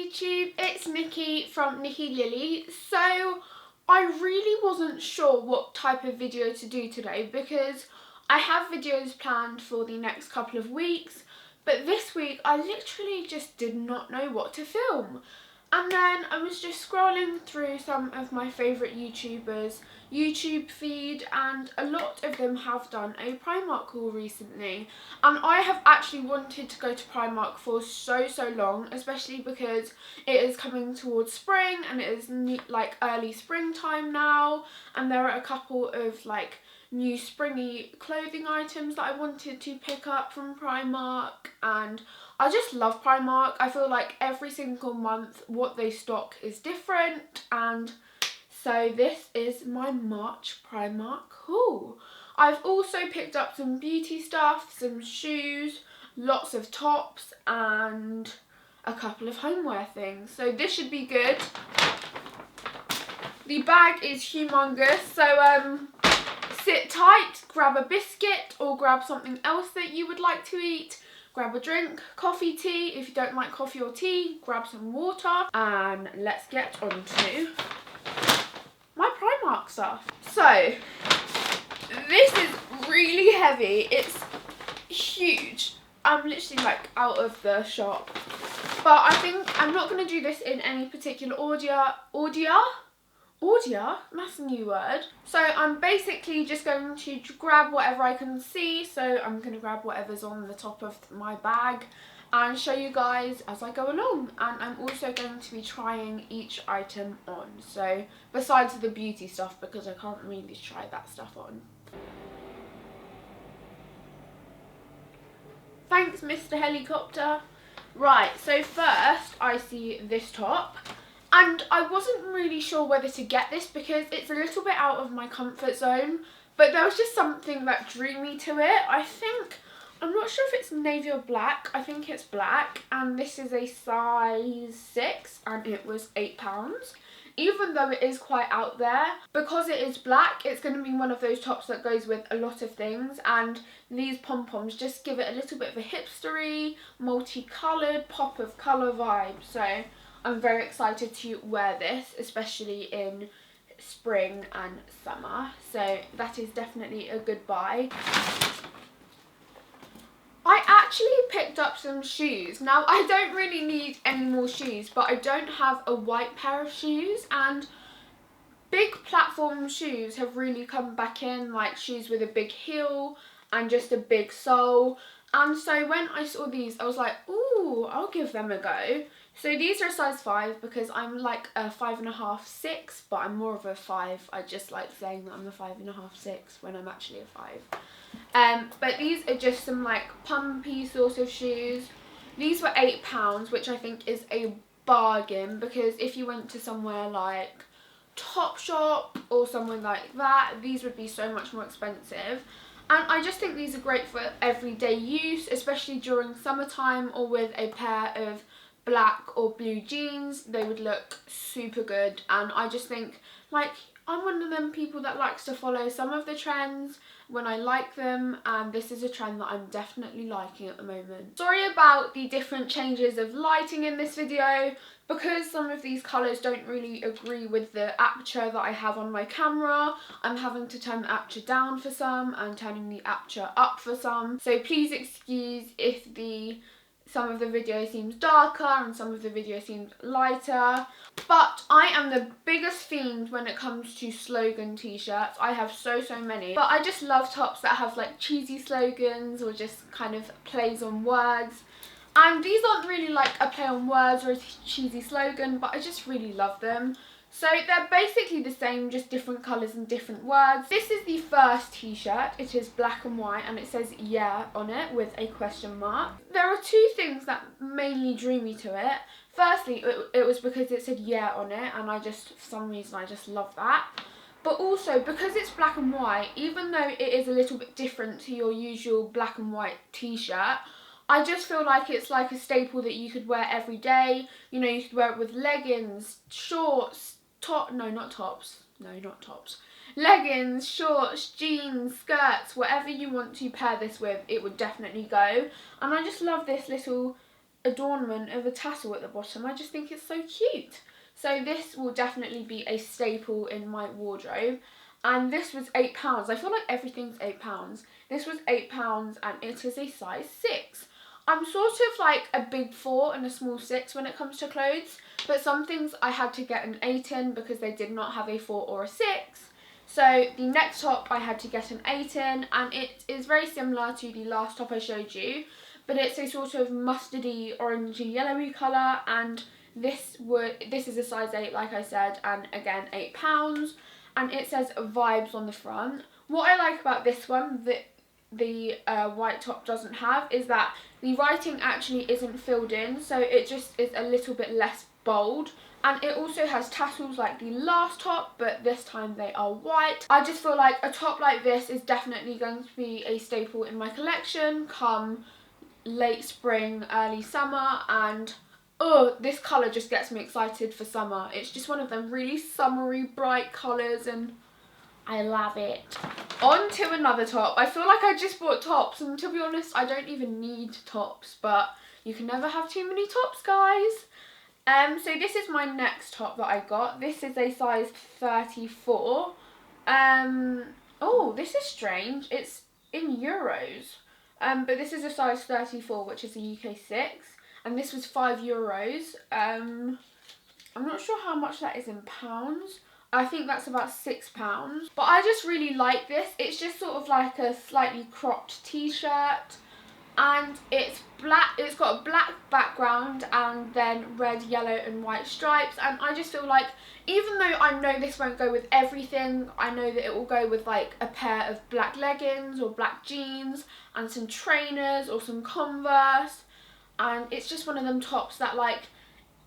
YouTube, it's Nikki from Nikki Lilly. So I really wasn't sure what type of video to do today because I have videos planned for the next couple of weeks, but this week I literally just did not know what to film. And then I was just scrolling through some of my favourite YouTubers' YouTube feed, and a lot of them have done a Primark haul recently. And I have actually wanted to go to Primark for so long, especially because it is coming towards spring and it is like early springtime now, and there are a couple of like new springy clothing items that I wanted to pick up from Primark, and I just love Primark. I feel like every single month what they stock is different, and so this is my March Primark haul. I've also picked up some beauty stuff, some shoes, lots of tops and a couple of homeware things, so this should be good. The bag is humongous, so sit tight, grab a biscuit or grab something else that you would like to eat, grab a drink, coffee, tea. If you don't like coffee or tea, grab some water, and let's get on to my Primark stuff. So this is really heavy, it's huge. I'm literally like out of the shop, but I think I'm not going to do this in any particular order, that's a new word. So I'm basically just going to grab whatever I can see. So I'm going to grab whatever's on the top of my bag and show you guys as I go along. And I'm also going to be trying each item on. So besides the beauty stuff, because I can't really try that stuff on. Thanks, Mr. Helicopter. Right, so first I see this top. And I wasn't really sure whether to get this because it's a little bit out of my comfort zone, but there was just something that drew me to it. I'm not sure if it's navy or black, I think it's black, and this is a size 6 and it was £8. Even though it is quite out there, because it is black, it's going to be one of those tops that goes with a lot of things, and these pom-poms just give it a little bit of a hipstery, multicoloured, pop of colour vibe. So I'm very excited to wear this, especially in spring and summer. So that is definitely a good buy. I actually picked up some shoes. Now, I don't really need any more shoes, but I don't have a white pair of shoes, and big platform shoes have really come back in, like shoes with a big heel and just a big sole. And so when I saw these, I was like, ooh, I'll give them a go. So these are a size 5 because I'm like a 5.5, 6, but I'm more of a 5. I just like saying that I'm a 5.5, 6 when I'm actually a 5. But these are just some like pumpy sort of shoes. These were £8, which I think is a bargain, because if you went to somewhere like Topshop or somewhere like that, these would be so much more expensive. And I just think these are great for everyday use, especially during summertime, or with a pair of black or blue jeans. They would look super good. And I just think, like, I'm one of them people that likes to follow some of the trends when I like them, and this is a trend that I'm definitely liking at the moment. Sorry about the different changes of lighting in this video, because some of these colours don't really agree with the aperture that I have on my camera. I'm having to turn the aperture down for some and turning the aperture up for some. So please excuse if some of the video seems darker and some of the video seems lighter. But I am the biggest fiend when it comes to Slogan t-shirts. I have so many. But I just love tops that have like cheesy slogans or just kind of plays on words. And these aren't really like a play on words or a cheesy slogan, but I just really love them. So they're basically the same, just different colours and different words. This is the first t-shirt. It is black and white and it says yeah on it with a question mark. There are two things that mainly drew me to it. Firstly, it was because it said yeah on it, and for some reason I just love that. But also because it's black and white, even though it is a little bit different to your usual black and white t-shirt, I just feel like it's like a staple that you could wear every day. You know, you could wear it with leggings, shorts, leggings, shorts, jeans, skirts, whatever you want to pair this with, it would definitely go. And I just love this little adornment of a tassel at the bottom. I just think it's so cute. So this will definitely be a staple in my wardrobe. And this was £8. I feel like everything's £8. This was £8 and it is a size 6. I'm sort of like a big 4 and a small 6 when it comes to clothes. But some things I had to get an 8 in because they did not have a 4 or a 6. So the next top I had to get an 8 in, and it is very similar to the last top I showed you, but it's a sort of mustardy, orangey, yellowy colour, and this is a size 8 like I said, and again £8, and it says vibes on the front. What I like about this one that the white top doesn't have is that the writing actually isn't filled in, so it just is a little bit less bold. And it also has tassels like the last top, but this time they are white. I just feel like a top like this is definitely going to be a staple in my collection come late spring, early summer. And oh, this colour just gets me excited for summer. It's just one of them really summery, bright colours, and I love it. On to another top. I feel like I just bought tops, and to be honest, I don't even need tops, but you can never have too many tops, guys. So this is my next top that I got. This is a size 34. Oh, this is strange. It's in euros. But this is a size 34, which is a UK 6. And this was €5. I'm not sure how much that is in pounds. I think that's about £6. But I just really like this. It's just sort of like a slightly cropped t-shirt. And it's black, it's got a black background and then red, yellow and white stripes, and I just feel like even though I know this won't go with everything, I know that it will go with like a pair of black leggings or black jeans and some trainers or some Converse, and it's just one of them tops that like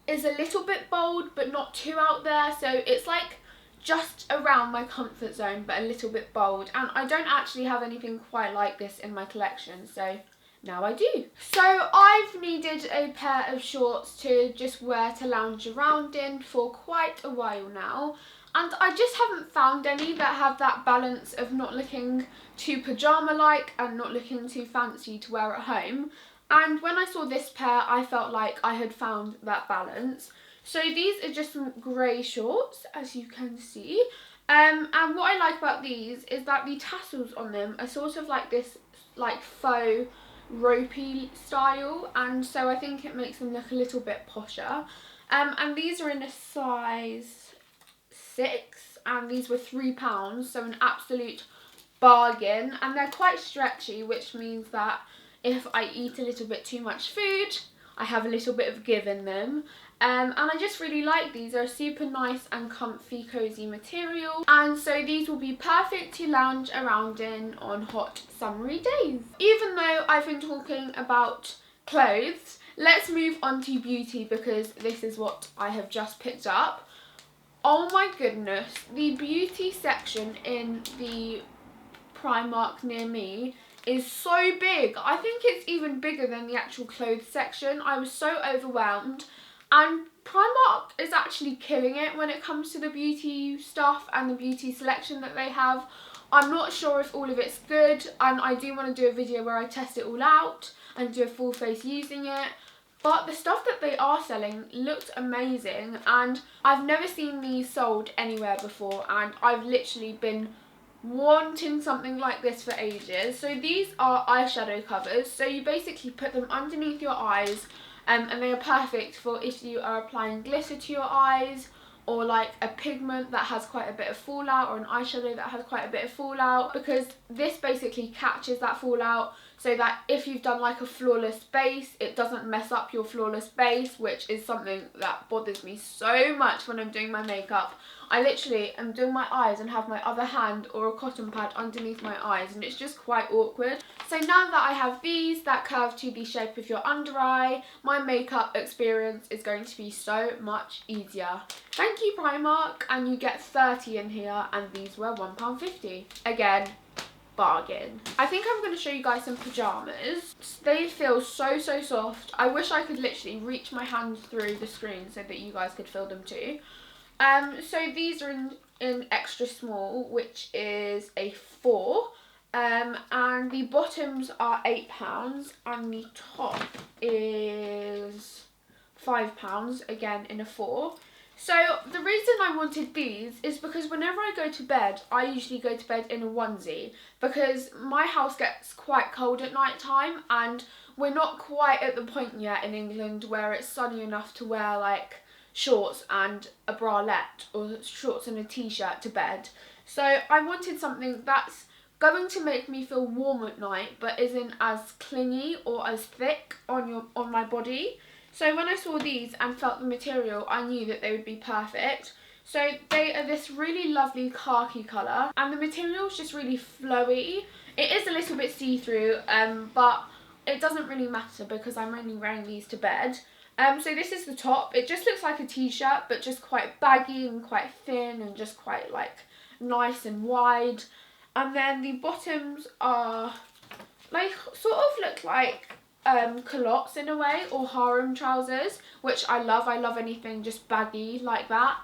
is a little bit bold but not too out there, so it's like just around my comfort zone but a little bit bold, and I don't actually have anything quite like this in my collection, so now I do. So I've needed a pair of shorts to just wear to lounge around in for quite a while now, and I just haven't found any that have that balance of not looking too pyjama-like and not looking too fancy to wear at home. And when I saw this pair, I felt like I had found that balance. So these are just some grey shorts, as you can see. And what I like about these is that the tassels on them are sort of like this like faux ropey style, and so I think it makes them look a little bit posher. And these are in a size 6, and these were £3, so an absolute bargain. And they're quite stretchy, which means that if I eat a little bit too much food, I have a little bit of give in them. And I just really like these. They're a super nice and comfy, cozy material. And so these will be perfect to lounge around in on hot, summery days. Even though I've been talking about clothes, let's move on to beauty, because this is what I have just picked up. Oh my goodness, the beauty section in the Primark near me is so big. I think it's even bigger than the actual clothes section. I was so overwhelmed. And Primark is actually killing it when it comes to the beauty stuff and the beauty selection that they have. I'm not sure if all of it's good, and I do want to do a video where I test it all out and do a full face using it. But the stuff that they are selling looked amazing, and I've never seen these sold anywhere before, and I've literally been wanting something like this for ages. So these are eyeshadow covers, so you basically put them underneath your eyes. And they are perfect for if you are applying glitter to your eyes, or like a pigment that has quite a bit of fallout, or an eyeshadow that has quite a bit of fallout, because this basically catches that fallout, so that if you've done like a flawless base, it doesn't mess up your flawless base, which is something that bothers me so much when I'm doing my makeup. I literally am doing my eyes and have my other hand or a cotton pad underneath my eyes, and it's just quite awkward. So now that I have these that curve to the shape of your under eye, my makeup experience is going to be so much easier. Thank you, Primark, and you get 30 in here, and these were £1.50. Again, bargain. I think I'm going to show you guys some pyjamas. They feel so soft. I wish I could literally reach my hands through the screen so that you guys could feel them too. So these are in extra small, which is a 4. And the bottoms are £8 and the top is £5, again in a 4. So the reason I wanted these is because whenever I go to bed, I usually go to bed in a onesie because my house gets quite cold at night time and we're not quite at the point yet in England where it's sunny enough to wear like shorts and a bralette or shorts and a t-shirt to bed. So I wanted something that's going to make me feel warm at night but isn't as clingy or as thick on my body. So when I saw these and felt the material, I knew that they would be perfect. So they are this really lovely khaki colour and the material is just really flowy. It is a little bit see-through, but it doesn't really matter because I'm only wearing these to bed. So this is the top. It just looks like a t-shirt but just quite baggy and quite thin and just quite like nice and wide. And then the bottoms are like sort of look like culottes in a way, or harem trousers, which I love. I love anything just baggy like that.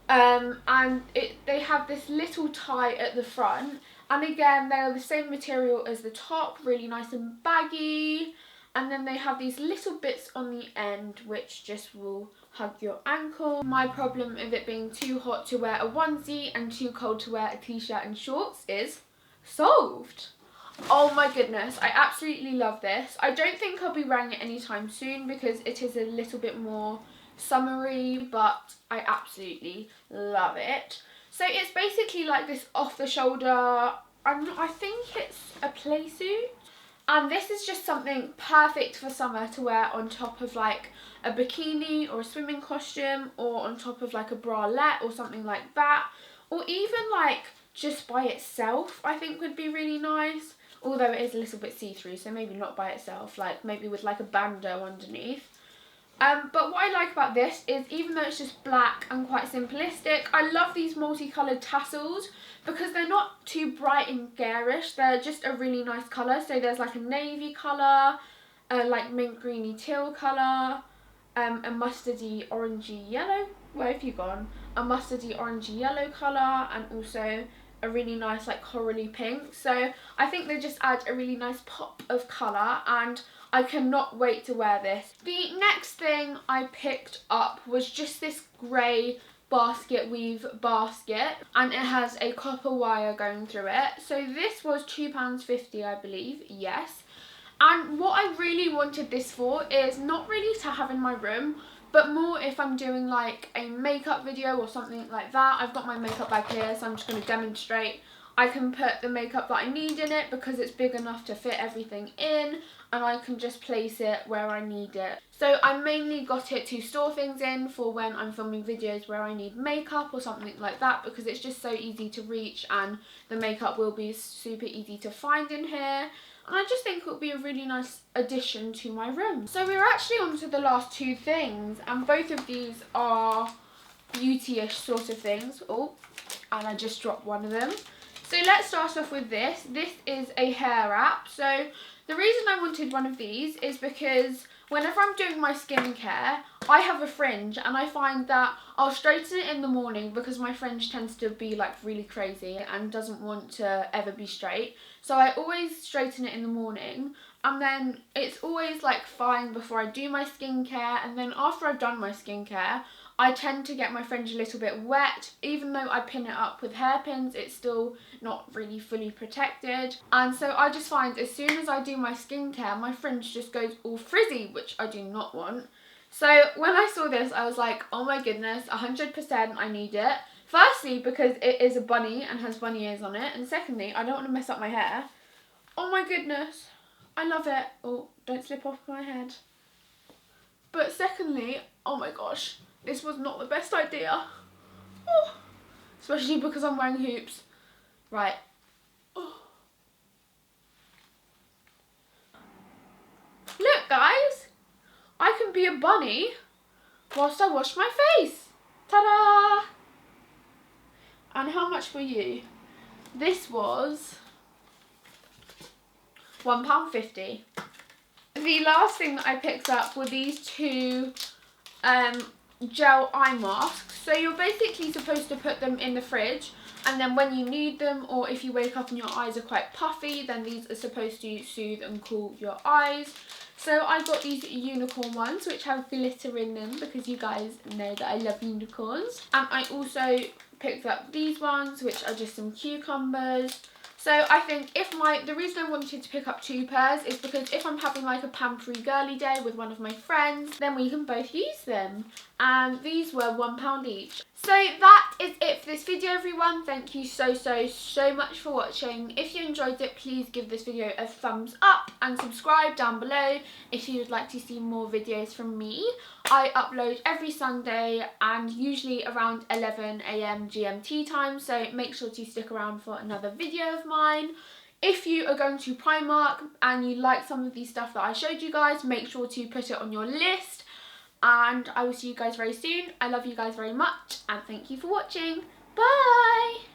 And they have this little tie at the front, and again they are the same material as the top, really nice and baggy. And then they have these little bits on the end which just will hug your ankle. My problem of it being too hot to wear a onesie and too cold to wear a t-shirt and shorts is solved. Oh my goodness, I absolutely love this. I don't think I'll be wearing it anytime soon because it is a little bit more summery, but I absolutely love it. So it's basically like this off the shoulder, I think it's a playsuit. And this is just something perfect for summer to wear on top of like a bikini or a swimming costume, or on top of like a bralette or something like that. Or even like just by itself, I think would be really nice. Although it is a little bit see-through, so maybe not by itself, like maybe with like a bandeau underneath. But what I like about this is even though it's just black and quite simplistic, I love these multicoloured tassels because they're not too bright and garish. They're just a really nice colour. So there's like a navy colour, like mint greeny teal colour, a mustardy orangey yellow. Where have you gone? A mustardy orangey yellow colour, and also a really nice like corally pink. So I think they just add a really nice pop of colour, and I cannot wait to wear this. The next thing I picked up was just this grey basket weave basket, and it has a copper wire going through it. So this was £2.50 I believe, yes. And what I really wanted this for is not really to have in my room, but more if I'm doing like a makeup video or something like that. I've got my makeup bag here, so I'm just going to demonstrate. I can put the makeup that I need in it because it's big enough to fit everything in, and I can just place it where I need it. So I mainly got it to store things in for when I'm filming videos where I need makeup or something like that, because it's just so easy to reach and the makeup will be super easy to find in here. And I just think it would be a really nice addition to my room. So we're actually on to the last two things, and both of these are beauty-ish sort of things. Oh, and I just dropped one of them. So let's start off with this. This is a hair wrap. So the reason I wanted one of these is because whenever I'm doing my skincare, I have a fringe, and I find that I'll straighten it in the morning because my fringe tends to be like really crazy and doesn't want to ever be straight. So I always straighten it in the morning, and then it's always like fine before I do my skincare, and then after I've done my skincare, I tend to get my fringe a little bit wet. Even though I pin it up with hairpins, it's still not really fully protected. And so I just find as soon as I do my skincare, my fringe just goes all frizzy, which I do not want. So when I saw this, I was like, oh my goodness, 100% I need it. Firstly, because it is a bunny and has bunny ears on it. And secondly, I don't want to mess up my hair. Oh my goodness, I love it. Oh, don't slip off my head. But secondly, oh my gosh, this was not the best idea. Oh, especially because I'm wearing hoops. Right. Oh. Look guys, I can be a bunny whilst I wash my face. Ta-da! And how much were you? This was £1.50. The last thing that I picked up were these two gel eye masks. So you're basically supposed to put them in the fridge And then when you need them, or if you wake up and your eyes are quite puffy, then these are supposed to soothe and cool your eyes. So I got these unicorn ones, which have glitter in them, because you guys know that I love unicorns. And I also picked up these ones, which are just some cucumbers. So I think the reason I wanted to pick up 2 pairs is because if I'm having like a pampery girly day with one of my friends, then we can both use them. And these were £1 each. So that is it for this video, everyone. Thank you so much for watching. If you enjoyed it, please give this video a thumbs up and subscribe down below if you would like to see more videos from me. I upload every Sunday and usually around 11 AM GMT time, so make sure to stick around for another video of mine. If you are going to Primark and you like some of the stuff that I showed you guys, make sure to put it on your list. And I will see you guys very soon. I love you guys very much and thank you for watching. Bye!